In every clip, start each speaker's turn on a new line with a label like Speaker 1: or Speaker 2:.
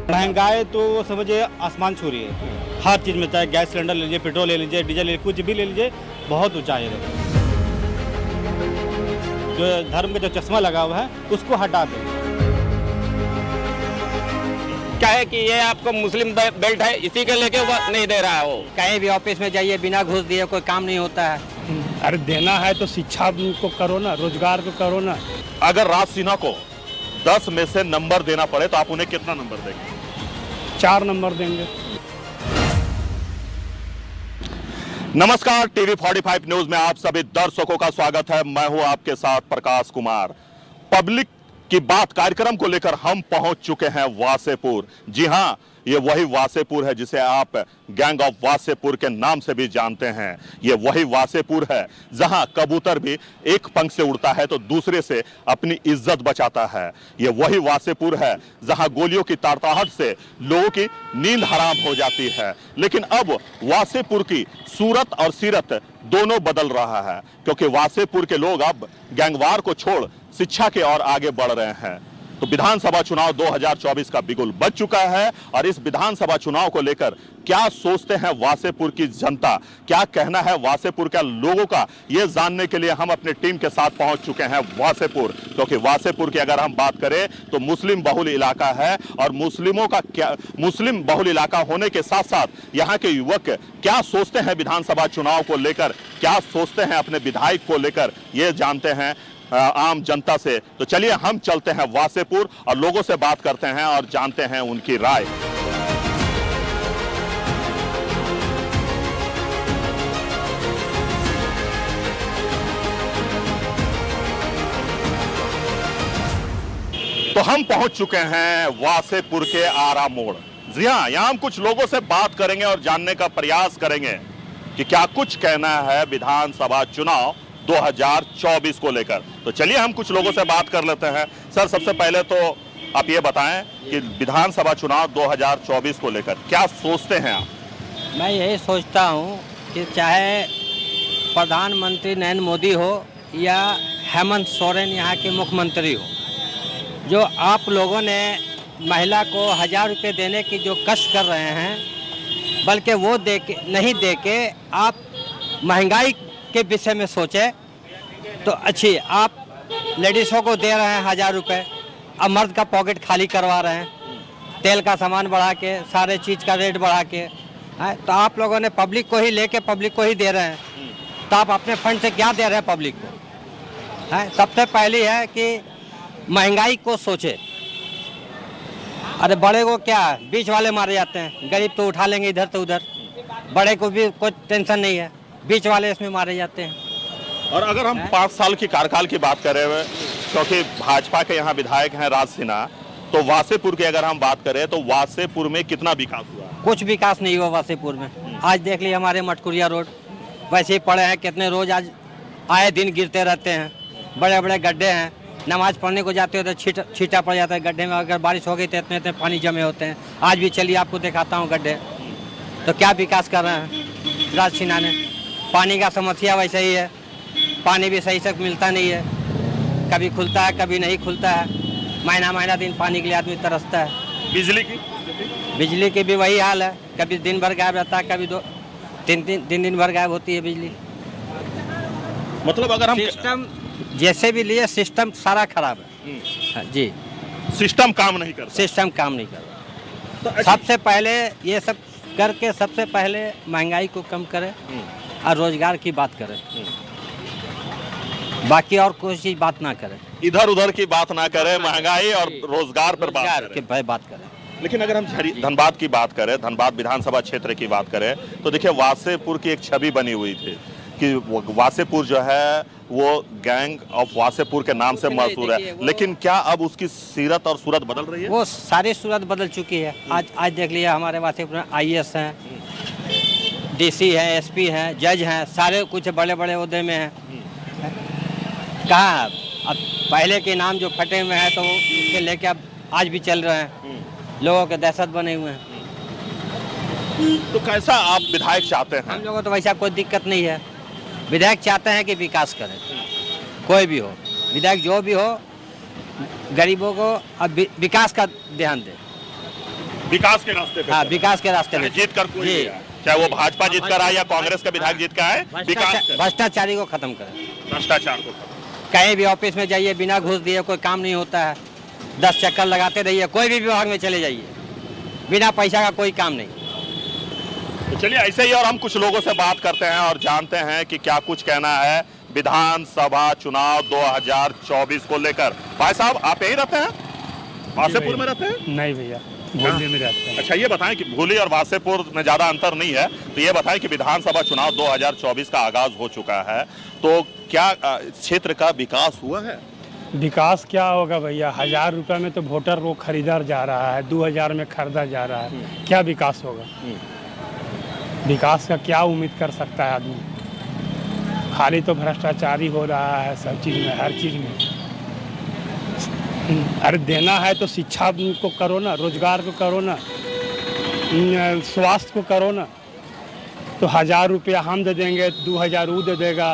Speaker 1: महंगाई तो समझिए आसमान छू रही है। हर चीज़ में, चाहे गैस सिलेंडर ले लीजिए, पेट्रोल ले लीजिए, डीजल ले लीजिए, कुछ भी ले लीजिए, बहुत ऊंचाई है। जो धर्म का जो चश्मा लगा हुआ है उसको हटा दें।
Speaker 2: क्या है कि ये आपको मुस्लिम बेल्ट है, इसी के लेके वो नहीं दे रहा है। वो
Speaker 3: कहीं भी ऑफिस में जाइए, बिना घूस दिए कोई काम नहीं होता है।
Speaker 4: अरे देना है तो शिक्षा को करो ना, रोजगार को करो ना।
Speaker 5: अगर राज सिन्हा को 10 में से नंबर देना पड़े तो आप उन्हें कितना नंबर देंगे?
Speaker 4: 4 नंबर देंगे।
Speaker 5: नमस्कार, टीवी 45 न्यूज में आप सभी दर्शकों का स्वागत है। मैं हूं आपके साथ प्रकाश कुमार। पब्लिक की बात कार्यक्रम को लेकर हम पहुंच चुके हैं वासेपुर। जी हां, ये वही वासेपुर है जिसे आप गैंग ऑफ वासेपुर के नाम से भी जानते हैं। ये वही वासेपुर है जहां कबूतर भी एक पंख से उड़ता है तो दूसरे से अपनी इज्जत बचाता है। ये वही वासेपुर है जहां गोलियों की ताड़ताहट से लोगों की नींद हराम हो जाती है। लेकिन अब वासेपुर की सूरत और सीरत दोनों बदल रहा है, क्योंकि वासेपुर के लोग अब गैंगवार को छोड़ शिक्षा की ओर आगे बढ़ रहे हैं। तो विधानसभा चुनाव 2024 का बिगुल बज चुका है और इस विधानसभा चुनाव को लेकर क्या सोचते हैं वासेपुर की जनता, क्या कहना है वासेपुर के लोगों का, ये जानने के लिए हम अपनी टीम के साथ पहुंच चुके हैं वासेपुर। क्योंकि वासेपुर की अगर हम बात करें तो मुस्लिम बहुल इलाका है और मुस्लिम बहुल इलाका होने के साथ साथ यहाँ के युवक क्या सोचते हैं विधानसभा चुनाव को लेकर, क्या सोचते हैं अपने विधायक को लेकर, ये जानते हैं आम जनता से। तो चलिए हम चलते हैं वासेपुर और लोगों से बात करते हैं और जानते हैं उनकी राय। तो हम पहुंच चुके हैं वासेपुर के आरा मोड़। जी हां, यहां हम कुछ लोगों से बात करेंगे और जानने का प्रयास करेंगे कि क्या कुछ कहना है विधानसभा चुनाव 2024 को लेकर। तो चलिए हम कुछ लोगों से बात कर लेते हैं। सर, सबसे पहले तो आप ये बताएं कि विधानसभा चुनाव 2024 को लेकर क्या सोचते हैं आप?
Speaker 3: मैं यही सोचता हूँ कि चाहे प्रधानमंत्री नरेंद्र मोदी हो या हेमंत सोरेन यहाँ के मुख्यमंत्री हो, जो आप लोगों ने महिला को 1000 रुपये देने की जो कष्ट कर रहे हैं, बल्कि वो नहीं दे के आप महंगाई के विषय में सोचे तो अच्छी। आप लेडीज़ों को दे रहे हैं 1000 रुपये, अब मर्द का पॉकेट खाली करवा रहे हैं, तेल का सामान बढ़ा के, सारे चीज़ का रेट बढ़ा के है। तो आप लोगों ने पब्लिक को ही लेके पब्लिक को ही दे रहे हैं, तो आप अपने फंड से क्या दे रहे हैं पब्लिक को है? सबसे पहली है कि महंगाई को सोचे। अरे बड़े को क्या, बीच वाले मारे जाते हैं, गरीब तो उठा लेंगे इधर तो उधर, बड़े को भी कोई टेंशन नहीं है, बीच वाले इसमें मारे जाते हैं।
Speaker 5: और अगर हम 5 साल की कार्यकाल की बात करें, क्योंकि भाजपा के यहाँ विधायक हैं राज सिन्हा, तो वासेपुर की अगर हम बात करें तो वासेपुर में कितना विकास हुआ?
Speaker 3: कुछ विकास नहीं हुआ वासेपुर में। आज देख लीजिए हमारे मटकुरिया रोड वैसे ही पड़े हैं, कितने रोज आज आए दिन गिरते रहते हैं, बड़े बड़े गड्ढे हैं। नमाज पढ़ने को जाते हो तो छींटा पड़ जाता है गड्ढे में, अगर बारिश हो गई तो इतने पानी जमे होते हैं। आज भी चलिए आपको दिखाता हूँ गड्ढे। तो क्या विकास कर रहे हैं राज सिन्हा ने? पानी का समस्या वैसे ही है, पानी भी सही से मिलता नहीं है, कभी खुलता है कभी नहीं खुलता है, महीना दिन पानी के लिए आदमी तरसता है। बिजली की भी वही हाल है, कभी दिन भर गायब रहता है, कभी तीन दिन भर गायब होती है बिजली।
Speaker 5: मतलब अगर हम
Speaker 3: सिस्टम जैसे भी लिए, सिस्टम सारा खराब है जी।
Speaker 5: सिस्टम काम नहीं कर
Speaker 3: सिस्टम काम नहीं कर रहा। तो सबसे पहले ये सब करके सबसे पहले महंगाई को कम करें और रोजगार की बात करें, बाकी और कोई चीज बात ना करें,
Speaker 5: इधर उधर की बात ना करें, महंगाई और रोजगार पर
Speaker 3: बात करें।
Speaker 5: लेकिन अगर हम धनबाद की बात करें, धनबाद विधानसभा क्षेत्र की बात करें, तो देखिए वासेपुर की एक छवि बनी हुई थी कि वासेपुर जो है वो गैंग ऑफ वासेपुर के नाम से मशहूर है। लेकिन क्या अब उसकी सीरत और सूरत बदल रही है?
Speaker 3: वो सारी सूरत बदल चुकी है। आज देख लिया हमारे वासेपुर में IAS हैं, DC हैं, SP हैं, जज हैं, सारे कुछ बड़े बड़े ओहदे में हैं। कहाँ अब पहले के नाम जो फटे हुए हैं तो उसके लेके अब आज भी चल रहे हैं, लोगों के दहशत बने हुए हैं।
Speaker 5: तो कैसा आप विधायक चाहते हैं?
Speaker 3: हम लोगों को तो वैसा कोई दिक्कत नहीं है। विधायक चाहते हैं कि विकास करें, कोई भी हो विधायक, जो भी हो, गरीबों को अब विकास का ध्यान दे।
Speaker 5: विकास के रास्ते पे
Speaker 3: हाँ
Speaker 5: चल।
Speaker 3: विकास के रास्ते में
Speaker 5: जीत कर कोई
Speaker 3: जी।
Speaker 5: भी आए। चाहे वो भाजपा जीत कर आए या कांग्रेस का विधायक जीत कर आए, विकास
Speaker 3: भ्रष्टाचारी को खत्म करें।
Speaker 5: भ्रष्टाचार को खत्म।
Speaker 3: कहीं भी ऑफिस में जाइए, बिना घूस दिए कोई काम नहीं होता है। 10 चक्कर लगाते रहिए, कोई भी विभाग में चले जाइए, बिना पैसा का कोई काम नहीं।
Speaker 5: तो चलिए ऐसे ही और हम कुछ लोगों से बात करते हैं और जानते हैं कि क्या कुछ कहना है विधानसभा चुनाव 2024 को लेकर। भाई साहब, आप यहीं रहते हैं, वासेपुर में रहते हैं?
Speaker 4: नहीं भैया, भोली में रहते हैं।
Speaker 5: अच्छा, ये बताएं कि भूली और वासेपुर में ज्यादा अंतर नहीं है, तो ये बताएं कि विधानसभा चुनाव 2024 का आगाज हो चुका है, तो क्या क्षेत्र का विकास हुआ है?
Speaker 4: विकास क्या होगा भैया, 1000 रुपये में तो वोटर को खरीदा जा रहा है, 2000 में खरीदा जा रहा है। क्या विकास होगा? विकास का क्या उम्मीद कर सकता है आदमी? खाली तो भ्रष्टाचारी हो रहा है सब चीज़ में, हर चीज़ में। अरे देना है तो शिक्षा को करो ना, रोजगार को करो ना, स्वास्थ्य को करो ना। तो 1000 रुपया हम दे देंगे, 2000 वो दे देगा,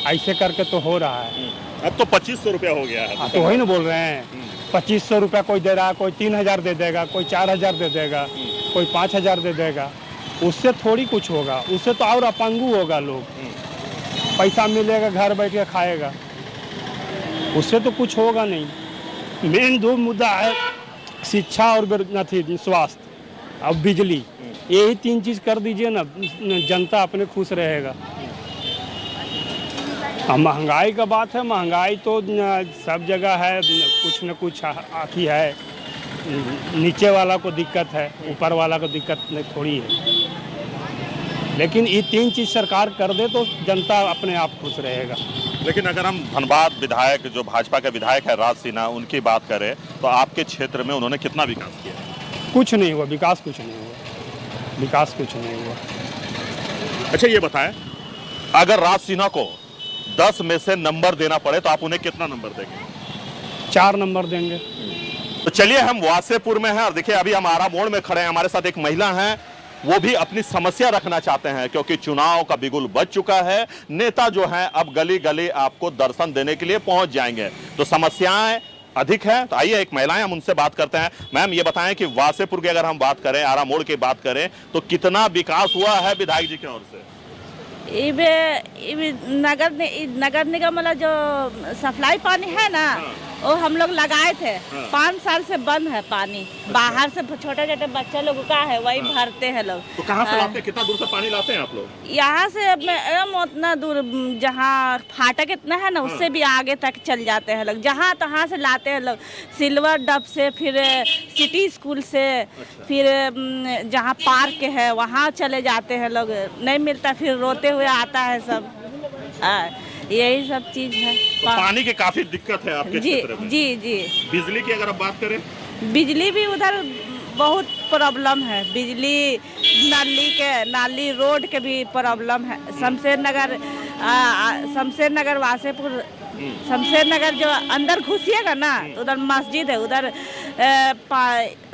Speaker 4: ऐसे करके तो हो रहा है।
Speaker 5: अब तो 2500 रुपया हो गया है।
Speaker 4: हाँ, तो वही ना बोल रहे हैं, 2500 रुपया कोई दे रहा है, कोई 3000 दे देगा, कोई 4000 दे देगा, कोई 5000 दे देगा। उससे थोड़ी कुछ होगा, उससे तो और अपंगू होगा लोग। पैसा मिलेगा, घर बैठ के खाएगा, उससे तो कुछ होगा नहीं। मेन दो मुद्दा है शिक्षा और स्वास्थ्य और बिजली, यही 3 चीज़ कर दीजिए ना, जनता अपने खुश रहेगा। महंगाई का बात है, महंगाई तो सब जगह है, कुछ न कुछ आती है। नीचे वाला को दिक्कत है, ऊपर वाला को दिक्कत नहीं थोड़ी है। लेकिन ये 3 चीज़ सरकार कर दे तो जनता अपने आप खुश रहेगा।
Speaker 5: लेकिन अगर हम धनबाद विधायक, जो भाजपा के विधायक है राज सिन्हा, उनकी बात करें तो आपके क्षेत्र में उन्होंने कितना विकास किया?
Speaker 4: कुछ नहीं हुआ, विकास कुछ नहीं हुआ, विकास कुछ नहीं हुआ।
Speaker 5: अच्छा, ये बताएं, अगर राज सिन्हा को 10 में से नंबर देना पड़े तो आप उन्हें कितना नंबर देंगे?
Speaker 4: 4 नंबर देंगे।
Speaker 5: तो चलिए, हम वासेपुर में हैं और देखिए अभी हम आरा मोड़ में खड़े हैं। हमारे साथ एक महिला हैं, वो भी अपनी समस्या रखना चाहते हैं क्योंकि चुनाव का बिगुल बज चुका है। नेता जो हैं अब गली गली आपको दर्शन देने के लिए पहुंच जाएंगे, तो समस्याएं अधिक है। तो आइए एक महिला है, हम उनसे बात करते हैं। मैम, ये बताएं कि वासेपुर की अगर हम बात करें, आरा मोड़ की बात करें, तो कितना विकास हुआ है विधायक जी की ओर से?
Speaker 6: नगर निगम वाला जो सप्लाई पानी है ना, वो हम लोग लगाए थे। 5 साल से बंद है पानी। बाहर से छोटे छोटे बच्चे लोग का है, वही भरते हैं लोग।
Speaker 5: तो कहाँ से लाते हैं, कितना दूर से पानी लाते हैं आप लोग?
Speaker 6: यहाँ से उतना दूर, जहाँ फाटक इतना है ना, उससे भी आगे तक चल जाते हैं लोग। जहाँ तहाँ से लाते हैं लोग, सिल्वर डब से, फिर सिटी स्कूल से, फिर जहाँ पार्क है वहाँ चले जाते हैं लोग। नहीं मिलता, फिर रोते हुए आता है सब। यही सब चीज है।
Speaker 5: तो पानी की काफी दिक्कत है आपके क्षेत्र में।
Speaker 6: जी जी।
Speaker 5: बिजली की अगर आप बात करें? बिजली
Speaker 6: भी उधर बहुत प्रॉब्लम है। बिजली, नाली रोड के भी प्रॉब्लम है। शमशेर नगर वासेपुर, शमशेर नगर जो अंदर घुसिएगा ना, तो उधर मस्जिद है, उधर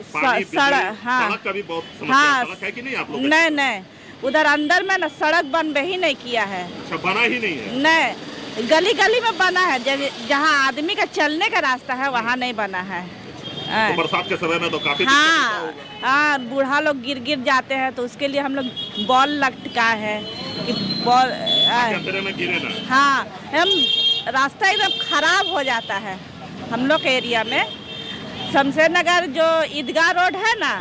Speaker 6: सड़क, हाँ
Speaker 5: सड़क का भी बहुत समस्या। सड़क है कि नहीं आप लोग?
Speaker 6: नहीं, उधर अंदर में ना सड़क बन ही नहीं किया है।
Speaker 5: अच्छा, बना ही नहीं है?
Speaker 6: नहीं, गली गली में बना है, जहाँ आदमी का चलने का रास्ता है वहाँ नहीं बना है।
Speaker 5: तो बरसात के समय में तो काफी
Speaker 6: हाँ, बूढ़ा लोग गिर जाते हैं, तो उसके लिए हम लोग बॉल लटका है कि बॉल
Speaker 5: अंधेरे में गिरे ना।
Speaker 6: हाँ, हम रास्ता एकदम खराब हो जाता है हम लोग के एरिया में। शमशेर नगर जो ईदगाह रोड है ना,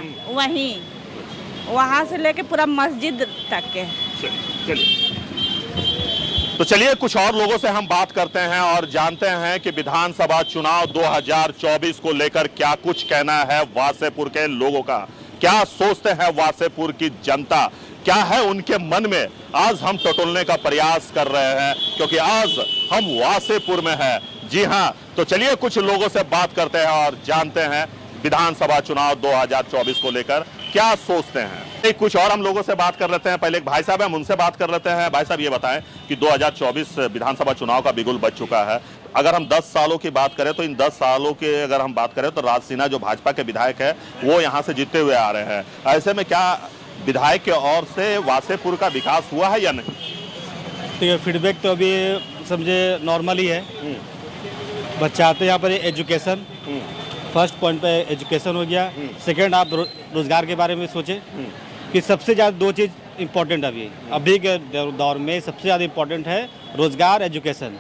Speaker 6: वहाँ से लेके पूरा मस्जिद तक के।
Speaker 5: तो चलिए कुछ और लोगों से हम बात करते हैं और जानते हैं कि विधानसभा चुनाव 2024 को लेकर क्या कुछ कहना है वासेपुर के लोगों का, क्या सोचते हैं वासेपुर की जनता, क्या है उनके मन में। आज हम टटोलने का प्रयास कर रहे हैं क्योंकि आज हम वासेपुर में हैं। जी हाँ, तो चलिए कुछ लोगों से बात करते हैं और जानते हैं विधानसभा चुनाव 2024 को लेकर क्या सोचते हैं। कुछ और हम लोगों से बात कर लेते हैं। पहले एक भाई साहब हैं, हम उनसे बात कर लेते हैं। भाई साहब, ये बताएं कि 2024 विधानसभा चुनाव का बिगुल बज चुका है। अगर हम 10 सालों की बात करें तो इन 10 सालों के अगर हम बात करें तो राज सिन्हा जो भाजपा के विधायक है वो यहाँ से जीतते हुए आ रहे हैं। ऐसे में क्या विधायक के ओर से वासेपुर का विकास हुआ है या नहीं?
Speaker 1: तो फीडबैक तो अभी समझे नॉर्मल ही है। बच्चे आते हैं यहाँ पर एजुकेशन, फर्स्ट पॉइंट पे एजुकेशन हो गया। सेकंड आप रोजगार के बारे में सोचें कि सबसे ज़्यादा दो चीज़ इम्पोर्टेंट अभी के दौर में सबसे ज़्यादा इम्पोर्टेंट है रोजगार, एजुकेशन।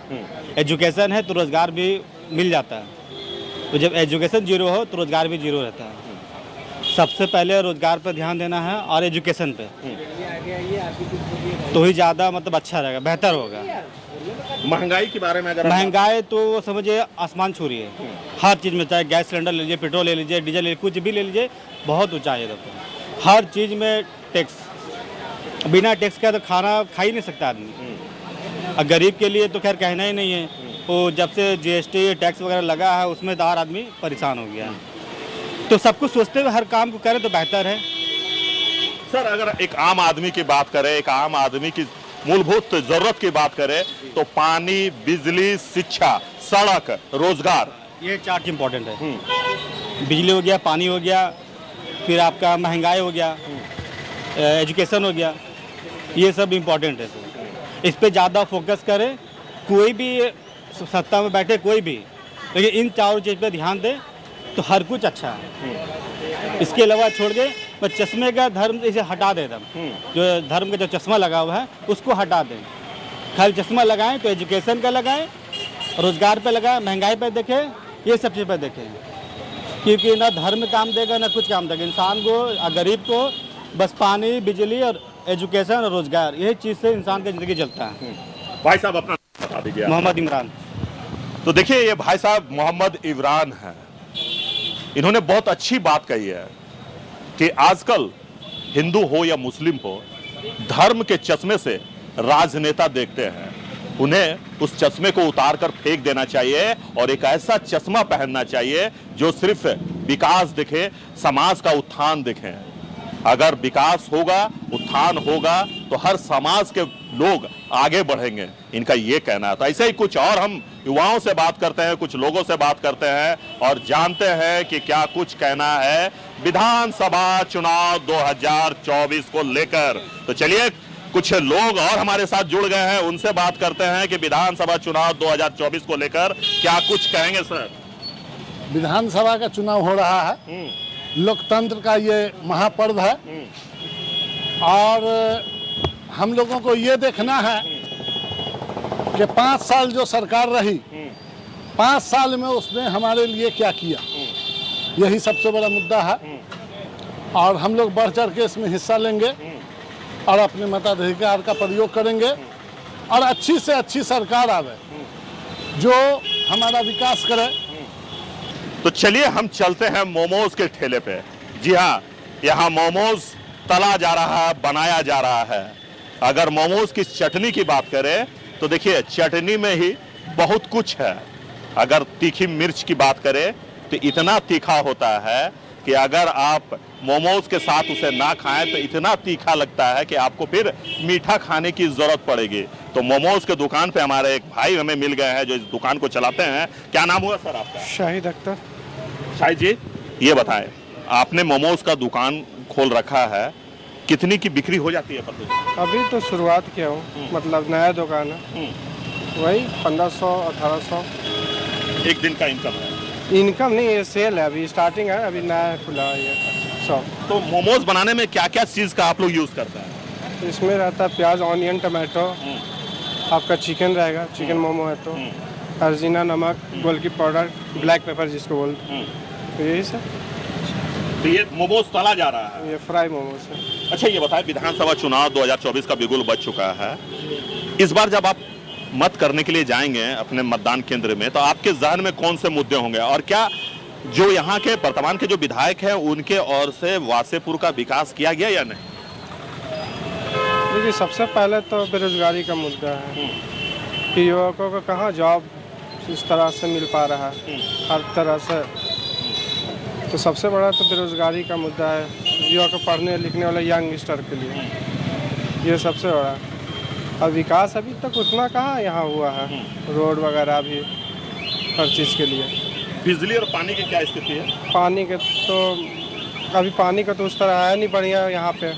Speaker 1: एजुकेशन है तो रोजगार भी मिल जाता है, तो जब एजुकेशन जीरो हो तो रोजगार भी जीरो रहता है। सबसे पहले रोजगार पर ध्यान देना है और एजुकेशन पे, तो ही ज़्यादा मतलब अच्छा रहेगा, बेहतर होगा।
Speaker 5: महंगाई के बारे में अगर
Speaker 1: महंगाई तो समझिए आसमान छू रही है हर चीज़ में, चाहे गैस सिलेंडर ले लीजिए, पेट्रोल ले लीजिए, डीजल ले लीजिए, कुछ भी ले लीजिए, बहुत ऊंचाई है। देखो हर चीज़ में टैक्स, बिना टैक्स का तो खाना खा ही नहीं सकता आदमी। और गरीब के लिए तो खैर कहना ही नहीं है, वो जब से जीएसटी टैक्स वगैरह लगा है उसमें तो हर आदमी परेशान हो गया है। तो सब कुछ सोचते हुए हर काम को करें तो बेहतर है।
Speaker 5: सर अगर एक आम आदमी की बात करें, एक आम आदमी की मूलभूत जरूरत की बात करें तो पानी, बिजली, शिक्षा, सड़क, रोजगार,
Speaker 1: ये चार चीज इम्पोर्टेंट है। बिजली हो गया, पानी हो गया, फिर आपका महंगाई हो गया, एजुकेशन हो गया, ये सब इम्पोर्टेंट है। इस पे ज़्यादा फोकस करें, कोई भी सत्ता में बैठे कोई भी, लेकिन इन चारों चीज़ पे ध्यान दें तो हर कुछ अच्छा है। इसके अलावा छोड़ के बस चश्मे का धर्म इसे हटा दे दम, जो धर्म का जो चश्मा लगा हुआ है उसको हटा दें। खाली चश्मा लगाएं तो एजुकेशन का लगाएं, रोजगार पे लगाएं, महंगाई पे देखें, ये सब चीज़ पे देखें, क्योंकि ना धर्म काम देगा ना कुछ काम देगा। इंसान को, गरीब को बस पानी, बिजली और एजुकेशन और रोजगार, यही चीज़ से इंसान की ज़िंदगी चलता है।
Speaker 5: भाई साहब अपना बता दीजिए।
Speaker 1: मोहम्मद इमरान।
Speaker 5: तो देखिए ये भाई साहब मोहम्मद इमरान हैं, इन्होंने बहुत अच्छी बात कही है कि आजकल हिंदू हो या मुस्लिम हो, धर्म के चश्मे से राजनेता देखते हैं। उन्हें उस चश्मे को उतार कर फेंक देना चाहिए और एक ऐसा चश्मा पहनना चाहिए जो सिर्फ विकास दिखे, समाज का उत्थान दिखे। अगर विकास होगा, उत्थान होगा तो हर समाज के लोग आगे बढ़ेंगे, इनका ये कहना था। ऐसे ही कुछ और हम युवाओं से बात करते हैं, कुछ लोगों से बात करते हैं और जानते हैं कि क्या कुछ कहना है विधानसभा चुनाव 2024 को लेकर। तो चलिए कुछ लोग और हमारे साथ जुड़ गए हैं, उनसे बात करते हैं कि विधानसभा चुनाव 2024 को लेकर क्या कुछ कहेंगे। सर
Speaker 7: विधानसभा का चुनाव हो रहा है, लोकतंत्र का ये महापर्व है और हम लोगों को ये देखना है कि 5 साल जो सरकार रही, 5 साल में उसने हमारे लिए क्या किया, यही सबसे बड़ा मुद्दा है। और हम लोग बढ़ चढ़ के इसमें हिस्सा लेंगे और अपने मताधिकार का प्रयोग करेंगे और अच्छी से अच्छी सरकार आवे जो हमारा विकास करे।
Speaker 5: तो चलिए हम चलते हैं मोमोज के ठेले पे। जी हाँ, यहाँ मोमोज तला जा रहा है, बनाया जा रहा है। अगर मोमोज की चटनी की बात करें तो देखिए चटनी में ही बहुत कुछ है। अगर तीखी मिर्च की बात करें तो इतना तीखा होता है कि अगर आप मोमोज के साथ उसे ना खाएं तो इतना तीखा लगता है कि आपको फिर मीठा खाने की जरूरत पड़ेगी। तो मोमोज के दुकान पे हमारे एक भाई हमें मिल गए हैं जो इस दुकान को चलाते हैं। क्या नाम हुआ सर आपका?
Speaker 4: शाहिद अख्तर।
Speaker 5: शाहिद जी ये बताएं, आपने मोमोज का दुकान खोल रखा है, कितनी की बिक्री हो जाती है प्रतिदिन?
Speaker 4: अभी तो शुरुआत किया हूँ, मतलब नया दुकान है, वही 1500 1800
Speaker 5: एक दिन का इनकम है।
Speaker 4: इनकम नहीं, ये सेल है, अभी स्टार्टिंग है, अभी नया खुला है ये शॉप।
Speaker 5: तो मोमोज बनाने में क्या क्या चीज़ का आप लोग यूज़ करते हैं?
Speaker 4: इसमें रहता है प्याज, ऑनियन, टमाटो, आपका चिकन रहेगा, चिकन मोमो है तो अर्जिना, नमक, गोलकी पाउडर, ब्लैक पेपर जिसको बोलते हैं, तो यही सब।
Speaker 5: तो ये मोमोज तला जा रहा है,
Speaker 4: ये फ्राई मोमोज है।
Speaker 5: अच्छा ये बताएं, विधानसभा चुनाव 2024 का बिगुल बज चुका है। इस बार जब आप मत करने के लिए जाएंगे अपने मतदान केंद्र में तो आपके जहन में कौन से मुद्दे होंगे और क्या जो यहाँ के वर्तमान के जो विधायक हैं उनके ओर से वासेपुर का विकास किया गया या नहीं?
Speaker 4: देखिए सबसे पहले तो बेरोजगारी का मुद्दा है कि युवकों को कहाँ जॉब इस तरह से मिल पा रहा है हर तरह से। तो सबसे बड़ा तो बेरोजगारी का मुद्दा है युवा को पढ़ने लिखने वाले यंगस्टर के लिए, ये सबसे बड़ा। और विकास अभी तक उतना कहाँ यहाँ हुआ है, रोड वगैरह भी हर चीज़ के लिए।
Speaker 5: बिजली और पानी की क्या स्थिति है?
Speaker 4: पानी के तो अभी पानी का तो उस तरह है नहीं बढ़िया यहाँ पे,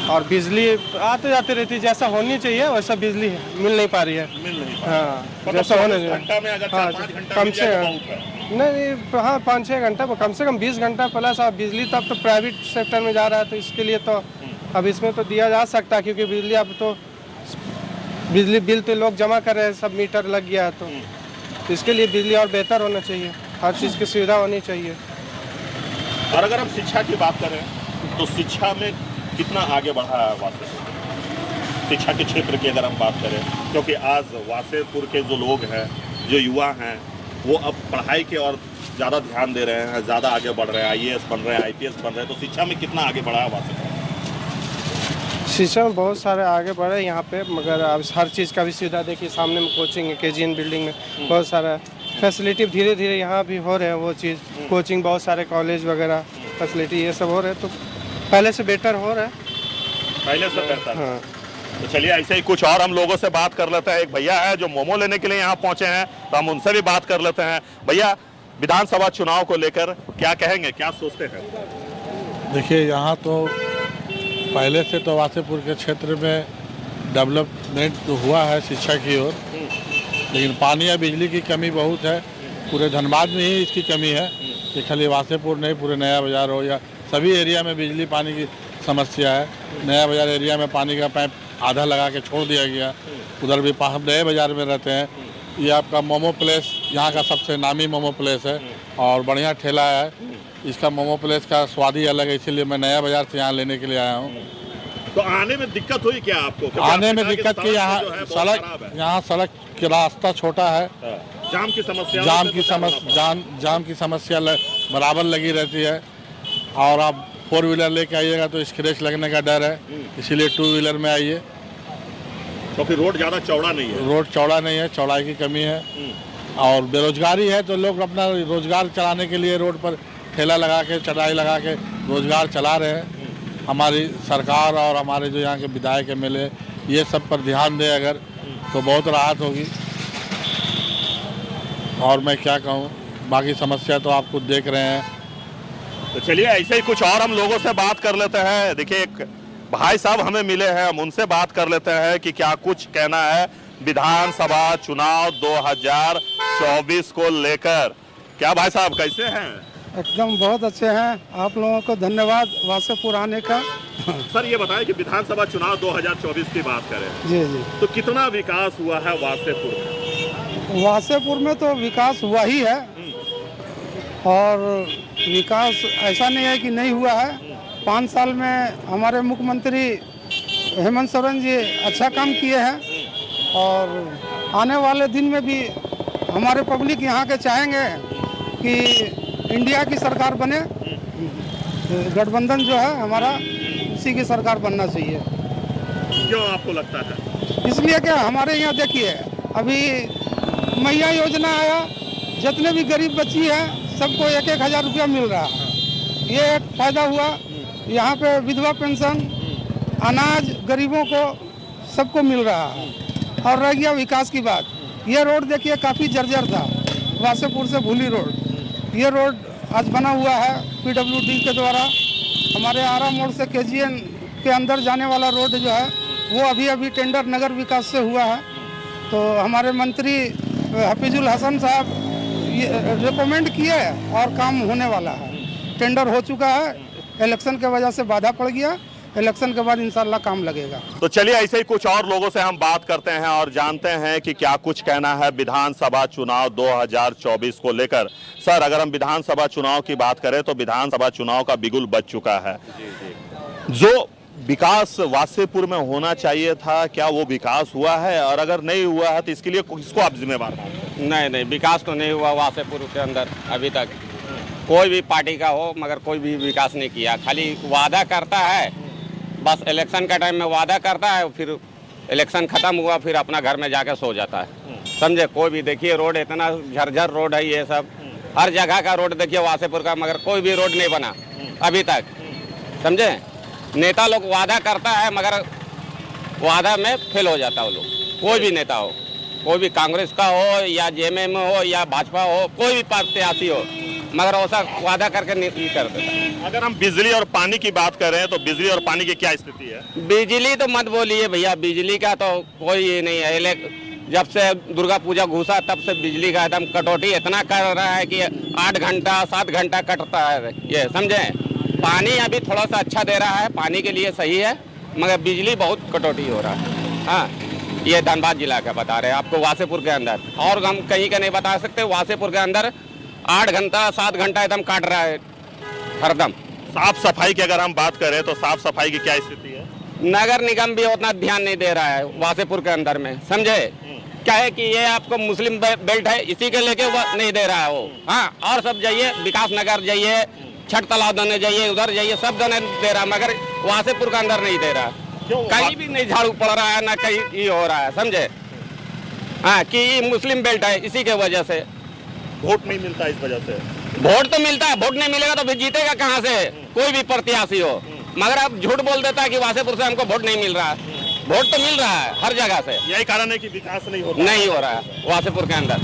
Speaker 4: और बिजली आते जाते रहती है, जैसा होनी चाहिए वैसा बिजली मिल नहीं पा रही है।
Speaker 5: मिल नहीं
Speaker 4: हाँ जैसा होना चाहिए,
Speaker 5: घंटा में अगर 4-5 घंटा
Speaker 4: कम
Speaker 5: मिल
Speaker 4: से
Speaker 5: जाए तो बहुत है।
Speaker 8: नहीं, हाँ 5-6 घंटा, कम से कम 20 घंटा प्लस। अब बिजली तब तो प्राइवेट सेक्टर में जा रहा है, तो इसके लिए तो अब इसमें तो दिया जा सकता है, क्योंकि बिजली अब तो बिजली बिल तो लोग जमा कर रहे हैं, सब मीटर लग गया है, तो इसके लिए बिजली और बेहतर होना चाहिए, हर चीज़ की सुविधा होनी चाहिए।
Speaker 5: और अगर हम शिक्षा की बात करें तो शिक्षा में कितना आगे बढ़ा है वासेपुर? शिक्षा के क्षेत्र की अगर हम बात करें, क्योंकि आज वासेपुर के जो लोग हैं, जो युवा हैं, वो अब पढ़ाई के और ज़्यादा ध्यान दे रहे हैं, ज़्यादा आगे बढ़ रहे हैं, IAS बन रहे हैं, IPS बन रहे हैं, तो शिक्षा में कितना आगे बढ़ा है वासेपुर?
Speaker 8: शिक्षा में बहुत सारे आगे बढ़े यहाँ पे, मगर अब हर चीज़ का भी सुविधा देखिए, सामने में कोचिंग है, KGN बिल्डिंग में बहुत सारा फैसिलिटी धीरे धीरे यहाँ भी हो रहे हैं, वो चीज़ कोचिंग, बहुत सारे कॉलेज वगैरह फैसिलिटी ये सब हो रहे हैं, तो पहले से बेटर हो रहा है,
Speaker 5: पहले से बेहतर।
Speaker 8: हाँ।
Speaker 5: तो चलिए ऐसे ही कुछ और हम लोगों से बात कर लेते हैं। एक भैया है जो मोमो लेने के लिए यहाँ पहुंचे हैं, तो हम उनसे भी बात कर लेते हैं। भैया, विधानसभा चुनाव को लेकर क्या कहेंगे, क्या सोचते हैं?
Speaker 7: देखिए, यहाँ तो पहले से तो वासेपुर के क्षेत्र में डेवलपमेंट तो हुआ है शिक्षा की ओर, लेकिन पानी या बिजली की कमी बहुत है। पूरे धनबाद में ही इसकी कमी है कि खाली वासेपुर नहीं, पूरे नया बाजार हो या सभी एरिया में बिजली पानी की समस्या है। नया बाजार एरिया में पानी का पाइप आधा लगा के छोड़ दिया गया, उधर भी हम नए बाजार में रहते हैं। ये आपका मोमो प्लेस यहाँ का सबसे नामी मोमो प्लेस है और बढ़िया ठेला है। इसका मोमो प्लेस का स्वाद ही अलग है, इसीलिए मैं नया बाजार से यहाँ लेने के लिए आया हूँ।
Speaker 5: तो आने में दिक्कत हुई क्या आपको?
Speaker 7: आने में दिक्कत की यहाँ सड़क का रास्ता छोटा है,
Speaker 5: जाम की समस्या,
Speaker 7: जाम की समस्या बराबर लगी रहती है, और आप 4 व्हीलर लेके आइएगा तो स्क्रैच लगने का डर है, इसीलिए 2 व्हीलर में आइए।
Speaker 5: तो फिर रोड ज़्यादा चौड़ा नहीं है?
Speaker 7: रोड चौड़ा नहीं है, चौड़ाई की कमी है, और बेरोजगारी है, तो लोग अपना रोजगार चलाने के लिए रोड पर ठेला लगा के, चटाई लगा के रोजगार चला रहे हैं। हमारी सरकार और हमारे जो यहाँ के विधायक MLA ये सब पर ध्यान दें अगर, तो बहुत राहत होगी। और मैं क्या कहूँ, बाकी समस्या तो आप खुद देख रहे हैं।
Speaker 5: तो चलिए ऐसे ही कुछ और हम लोगों से बात कर लेते हैं। देखिए, एक भाई साहब हमें मिले हैं, हम उनसे बात कर लेते हैं कि क्या कुछ कहना है विधानसभा चुनाव 2024 को लेकर। क्या भाई साहब, कैसे हैं?
Speaker 4: एकदम बहुत अच्छे हैं, आप लोगों को धन्यवाद वासेपुर आने का।
Speaker 5: सर ये बताएं कि विधानसभा चुनाव 2024 की बात करें
Speaker 4: जी जी,
Speaker 5: तो कितना विकास हुआ है वासेपुर में?
Speaker 4: वासेपुर में तो विकास हुआ ही है, और विकास ऐसा नहीं है कि नहीं हुआ है। 5 साल में हमारे मुख्यमंत्री हेमंत सोरेन जी अच्छा काम किए हैं, और आने वाले दिन में भी हमारे पब्लिक यहाँ के चाहेंगे कि इंडिया की सरकार बने, गठबंधन जो है हमारा, उसी की सरकार बनना चाहिए।
Speaker 5: क्यों आपको लगता है?
Speaker 4: इसलिए कि हमारे यहाँ देखिए, अभी मैया योजना आया, जितने भी गरीब बच्ची हैं सबको 1-1 हज़ार रुपया मिल रहा है, ये एक फ़ायदा हुआ। यहाँ पे विधवा पेंशन, अनाज गरीबों को सबको मिल रहा है। और रह गया विकास की बात, ये रोड देखिए काफ़ी जर्जर था, वासेपुर से भूली रोड, ये रोड आज बना हुआ है PWD के द्वारा। हमारे आरा मोड़ से KGN के अंदर जाने वाला रोड जो है वो अभी टेंडर नगर विकास से हुआ है। तो हमारे मंत्री हफीजुल हसन साहब ये रिकमेंड किए और काम होने वाला है, टेंडर हो चुका है। इलेक्शन के वजह से बाधा पड़ गया, इलेक्शन के बाद इंशाल्लाह काम लगेगा।
Speaker 5: तो चलिए ऐसे ही कुछ और लोगों से हम बात करते हैं और जानते हैं कि क्या कुछ कहना है विधानसभा चुनाव 2024 को लेकर। सर, अगर हम विधानसभा चुनाव की बात करें तो विधानसभा चुनाव का बिगुल बज चुका है। जो विकास वासेपुर में होना चाहिए था, क्या वो विकास हुआ है? और अगर नहीं हुआ है तो इसके लिए किसको आप जिम्मेवार मानते हैं?
Speaker 2: नहीं, विकास तो नहीं हुआ वासेपुर के अंदर अभी तक, कोई भी पार्टी का हो, मगर कोई भी विकास नहीं किया। खाली वादा करता है, बस इलेक्शन का टाइम में वादा करता है, फिर इलेक्शन खत्म हुआ फिर अपना घर में जाकर सो जाता है। समझे? कोई भी देखिए रोड इतना झरझर रोड है, ये सब हर जगह का रोड देखिए वासेपुर का, मगर कोई भी रोड नहीं बना अभी तक। समझे? नेता लोग वादा करता है मगर वादा में फेल हो जाता है वो लोग। कोई भी नेता हो, कोई भी कांग्रेस का हो या JMM हो या भाजपा हो, कोई भी प्रत्याशी हो, मगर ऐसा वादा करके नहीं कर देता।
Speaker 5: अगर हम बिजली और पानी की बात करें तो बिजली और पानी की क्या स्थिति है?
Speaker 2: बिजली तो मत बोलिए भैया, बिजली का तो कोई ये नहीं है। जब से दुर्गा पूजा घुसा तब से बिजली का एकदम कटौती इतना कर रहा है कि 8 घंटा 7 घंटा कटता है, ये समझे। पानी अभी थोड़ा सा अच्छा दे रहा है, पानी के लिए सही है, मगर बिजली बहुत कटौती हो रहा है। हाँ, ये धनबाद जिला का बता रहे हैं आपको, वासेपुर के अंदर, और हम कहीं का नहीं बता सकते। वासेपुर के अंदर 8 घंटा 7 घंटा एकदम काट रहा है हरदम।
Speaker 5: साफ सफाई की अगर हम बात करें तो साफ सफाई की क्या स्थिति है?
Speaker 2: नगर निगम भी उतना ध्यान नहीं दे रहा है वासेपुर के अंदर में, समझे। क्या है कि ये आपको मुस्लिम बेल्ट है, इसी के लेके वो नहीं दे रहा है वो। हाँ, और सब जाइए, विकास नगर जाइए, छठ तालाब देने जाइए, उधर जाइए, सब देने दे रहा है, मगर वासेपुर के अंदर नहीं दे रहा। कहीं भी नहीं झाड़ू पड़ रहा है, ना कहीं ये हो रहा है, समझे। हाँ, कि ये मुस्लिम बेल्ट है, इसी के वजह से
Speaker 5: वोट नहीं मिलता इस वजह से।
Speaker 2: वोट तो मिलता है, वोट नहीं मिलेगा तो फिर जीतेगा कहाँ से, कोई भी प्रत्याशी हो। मगर अब झूठ बोल देता है कि वासेपुर से हमको वोट नहीं मिल रहा है। वोट तो मिल रहा है हर जगह से।
Speaker 5: यही कारण है कि विकास नहीं हो रहा
Speaker 2: है वासेपुर के अंदर,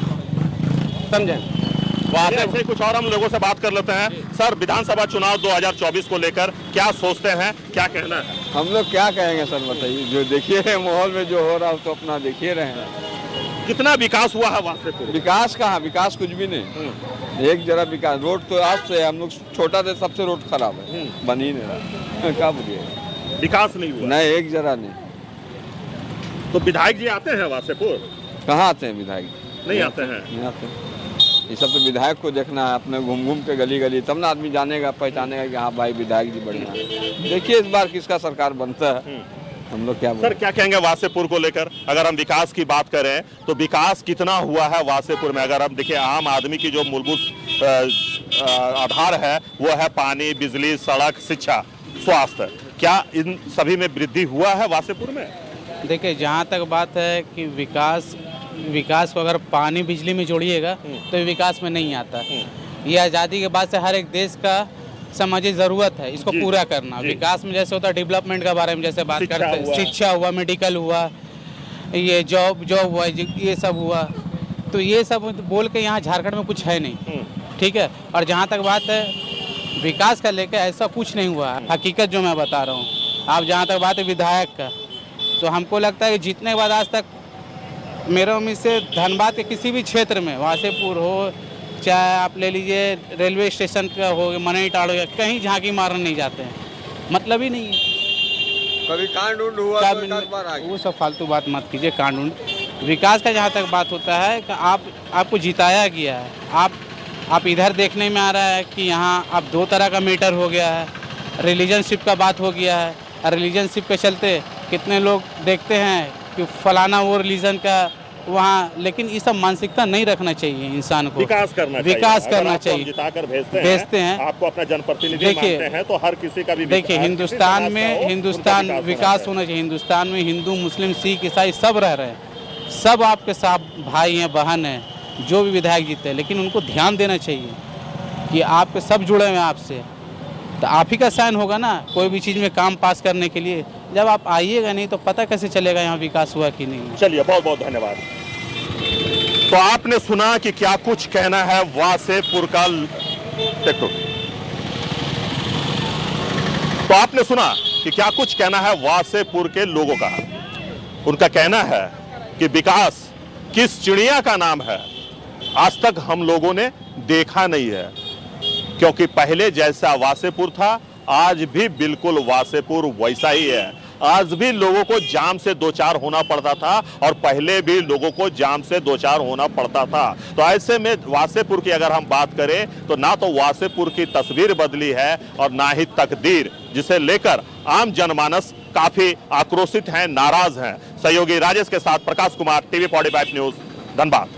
Speaker 2: समझे।
Speaker 5: ऐसे कुछ और हम लोगों से बात कर लेते हैं। सर, विधानसभा चुनाव 2024 को लेकर क्या सोचते हैं, क्या कहना है?
Speaker 9: हम लोग क्या कहेंगे सर, बताइए। जो देखिए माहौल में जो हो रहा है तो अपना देखिए रहे हैं।
Speaker 5: कितना विकास हुआ है वासेपुर?
Speaker 9: विकास कहाँ, विकास कुछ भी नहीं। एक जरा विकास, रोड तो आज से हम लोग छोटा थे, सबसे रोड खराब है, बन ही नहीं रहा। क्या बोलिए,
Speaker 5: विकास नहीं हुआ?
Speaker 9: नहीं, एक जरा नहीं।
Speaker 5: तो विधायक जी आते हैं वासेपुर?
Speaker 9: कहाँ आते हैं विधायक?
Speaker 5: नहीं आते हैं।
Speaker 9: नहीं आते। ये सब तो विधायक को देखना है, अपने घूम घूम के गली गली, तब ना आदमी जानेगा, पहचानेगा कि हाँ भाई विधायक जी बढ़िया है। देखिए इस बार किसका सरकार बनता है, हम लोग क्या
Speaker 5: सर क्या कहेंगे वासेपुर को लेकर? अगर हम विकास की बात करें तो विकास कितना हुआ है वासेपुर में? अगर हम देखिए, आम आदमी की जो मूलभूत आधार है वो है पानी, बिजली, सड़क, शिक्षा, स्वास्थ्य। क्या इन सभी में वृद्धि हुआ है वासेपुर में?
Speaker 10: देखिए, जहाँ तक बात है कि विकास को अगर पानी बिजली में जोड़िएगा तो विकास में नहीं आता। ये आज़ादी के बाद से हर एक देश का समाजी ज़रूरत है इसको पूरा करना। विकास में जैसे होता है, डेवलपमेंट के बारे में जैसे बात करते हैं, शिक्षा हुआ, मेडिकल हुआ, ये जॉब हुआ, ये सब हुआ। तो ये सब बोल के यहाँ झारखंड में कुछ है नहीं, ठीक है। और जहाँ तक बात है विकास का लेकर, ऐसा कुछ नहीं हुआ। हकीकत जो मैं बता रहा हूँ, आप जहाँ तक बात है विधायक का, तो हमको लगता है कि जीतने के बाद आज तक मेरे उम्मीद से धनबाद के किसी भी क्षेत्र में, वासेपुर हो, चाहे आप ले लीजिए रेलवे स्टेशन का हो, मनई टाड़ हो, कहीं झांकी मारने नहीं जाते हैं, मतलब ही नहीं है।
Speaker 9: कभी कांड उंड हुआ तो एक बार आ गया।
Speaker 10: वो सब फालतू बात मत कीजिए। कांड उंड विकास का जहाँ तक बात होता है कि आपको जिताया गया है, आप इधर देखने में आ रहा है कि यहाँ अब 2 तरह का मीटर हो गया है, रिलीजनशिप का बात हो गया है। रिलीजनशिप के चलते कितने लोग देखते हैं कि फलाना वो रिलीजन का वहाँ, लेकिन ये सब मानसिकता नहीं रखना चाहिए इंसान को।
Speaker 5: विकास करना चाहिए। जिताकर भेजते हैं, आपको अपना जनप्रतिनिधि मानते हैं, तो हर किसी का भी
Speaker 10: देखिए हिंदुस्तान विकास होना चाहिए। हिंदुस्तान में हिंदू, मुस्लिम, सिख, ईसाई सब रह रहे हैं, सब आपके साथ भाई हैं, बहन हैं, जो भी विधायक जीते हैं, लेकिन उनको ध्यान देना चाहिए कि आपके सब जुड़े हुए हैं आपसे। तो आप ही का साइन होगा ना कोई भी चीज़ में काम पास करने के लिए। जब आप आइएगा नहीं तो पता कैसे चलेगा यहाँ विकास हुआ कि नहीं।
Speaker 5: चलिए, बहुत बहुत धन्यवाद। तो आपने सुना कि क्या कुछ कहना है वासेपुर का। तो आपने सुना कि क्या कुछ कहना है वासेपुर के लोगों का। उनका कहना है कि विकास किस चिड़िया का नाम है, आज तक हम लोगों ने देखा नहीं है, क्योंकि पहले जैसा वासेपुर था आज भी बिल्कुल वासेपुर वैसा ही है। आज भी लोगों को जाम से दो चार होना पड़ता था और पहले भी लोगों को जाम से दो चार होना पड़ता था। तो ऐसे में वासेपुर की अगर हम बात करें तो ना तो वासेपुर की तस्वीर बदली है और ना ही तकदीर, जिसे लेकर आम जनमानस काफी आक्रोशित हैं, नाराज हैं। सहयोगी राजेश के साथ प्रकाश कुमार, TV 45 न्यूज, धनबाद।